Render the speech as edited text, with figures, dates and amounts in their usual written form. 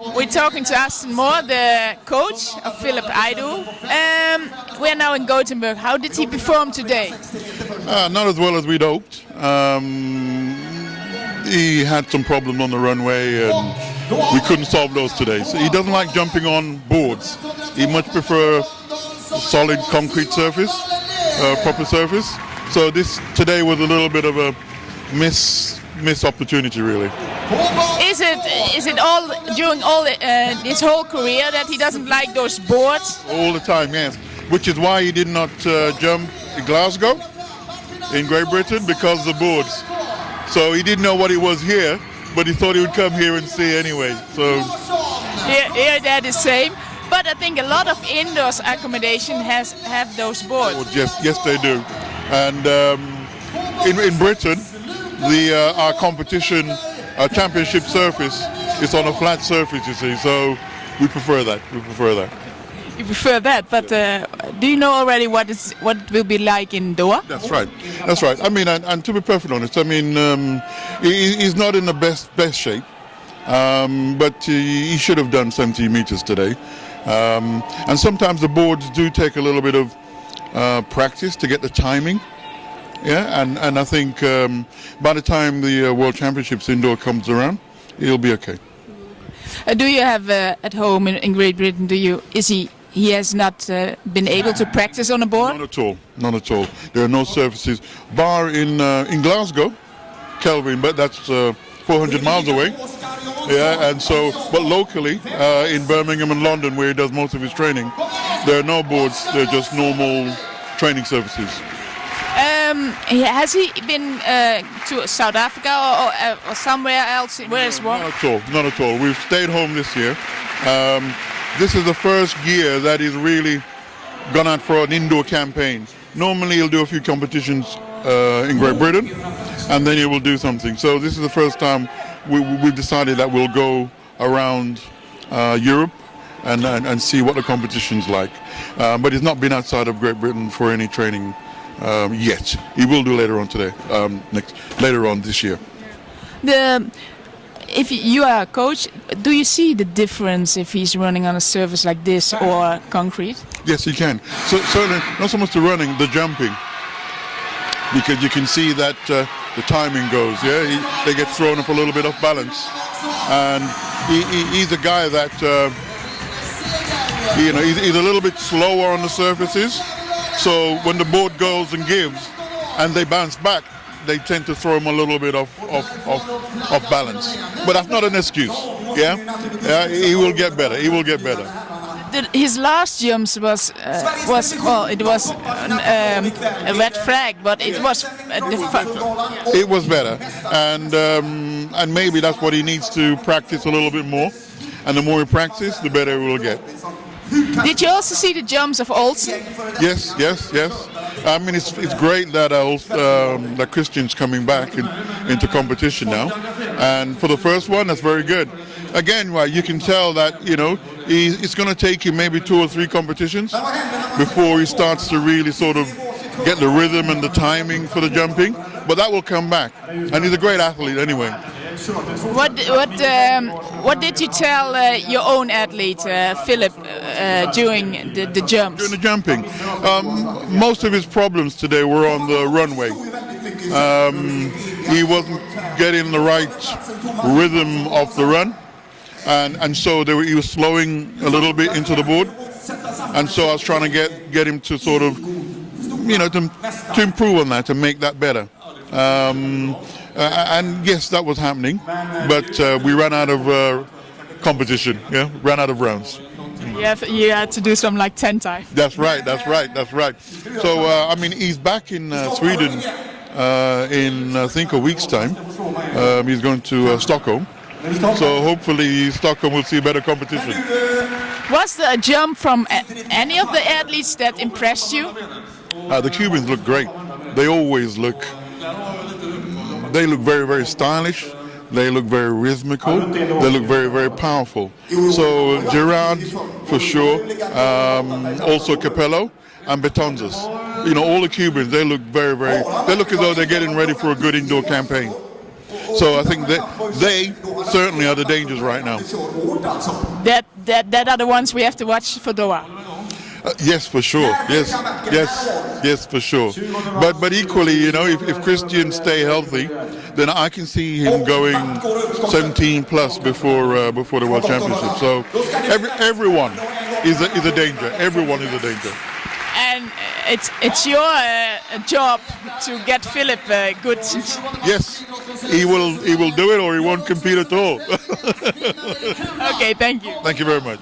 We're talking to Aston Moore, the coach of Phillips idowu. We're now in Goteborg. How did he perform today? Not as well as we'd hoped. He had some problems on the runway and we couldn't solve those today. So he doesn't like jumping on boards. He much prefer solid concrete surface, proper surface. So this today was a little bit of a missed opportunity, really. Is it all during all his whole career that he doesn't like those boards? All the time, yes. Which is why he did not jump in Glasgow, in Great Britain, because of the boards. So he didn't know what it was here, but he thought he would come here and see anyway. So here they're the same. But I think a lot of indoors accommodation have those boards. Oh, yes, they do. And in Britain, our competition, our championship surface is on a flat surface, you see. So we prefer that. You prefer that, but do you know already what it will be like in Doha? That's right. I mean, and to be perfectly honest, I mean, he's not in the best shape, but he should have done 70 meters today. And sometimes the boards do take a little bit of practice to get the timing. Yeah, and I think by the time the World Championships indoor comes around, he'll be okay. Do you have at home in Great Britain? He has not been able to practice on a board? Not at all. There are no surfaces, bar in Glasgow, Kelvin, but that's 400 miles away. Yeah, and so, but locally in Birmingham and London, where he does most of his training, there are no boards. They're just normal training surfaces. Has he been to South Africa or somewhere else? Where's one? Not at all. We've stayed home this year. This is the first year that he's really gone out for an indoor campaign. Normally he'll do a few competitions in Great Britain and then he will do something. So this is the first time we've decided that we'll go around Europe and see what the competition's like. But he's not been outside of Great Britain for any training yet. He will do later on today, later on this year. If you are a coach, do you see the difference if he's running on a surface like this or concrete? Yes, you can. So certainly not so much the running, the jumping, because you can see that the timing goes. Yeah, they get thrown up a little bit off balance, and he's a guy that he's a little bit slower on the surfaces. So when the board goes and gives, and they bounce back, they tend to throw him a little bit off balance. But that's not an excuse. Yeah, he will get better. His last jumps was a red flag, but it was it was better, and maybe that's what he needs to practice a little bit more. And the more he practices, the better he will get. Did you also see the jumps of Olsson? Yes. I mean, it's great that that Christian's coming back into competition now, and for the first one, that's very good. Again, right, you can tell that it's going to take him maybe 2 or 3 competitions before he starts to really sort of get the rhythm and the timing for the jumping, but that will come back, and he's a great athlete anyway. What did you tell your own athlete, Philip, during the jumps? During the jumping, most of his problems today were on the runway. He wasn't getting the right rhythm of the run, and so he was slowing a little bit into the board, and so I was trying to get him to sort of, to improve on that, to make that better. And yes, that was happening, but we ran out of competition. Yeah, ran out of rounds. You had to do some like 10 times. That's right. So I mean, he's back in Sweden in I think a week's time. He's going to Stockholm. So hopefully Stockholm will see better competition. Was there a jump from any of the athletes that impressed you? The Cubans look great. They always look. They look very, very stylish. They look very rhythmical. They look very, very powerful. So Gerard, for sure. Also Capello and Betanzas. All the Cubans, they look very, very. They look as though they're getting ready for a good indoor campaign. So I think that they certainly are the dangers right now. That are the ones we have to watch for Doha. Yes, for sure. Yes, for sure. But equally, you know, if Christian stay healthy, then I can see him going 17 plus before the World Championship. So everyone is a danger. Everyone is a danger. And it's your job to get Philip good. Yes, he will do it, or he won't compete at all. Okay, thank you. Thank you very much.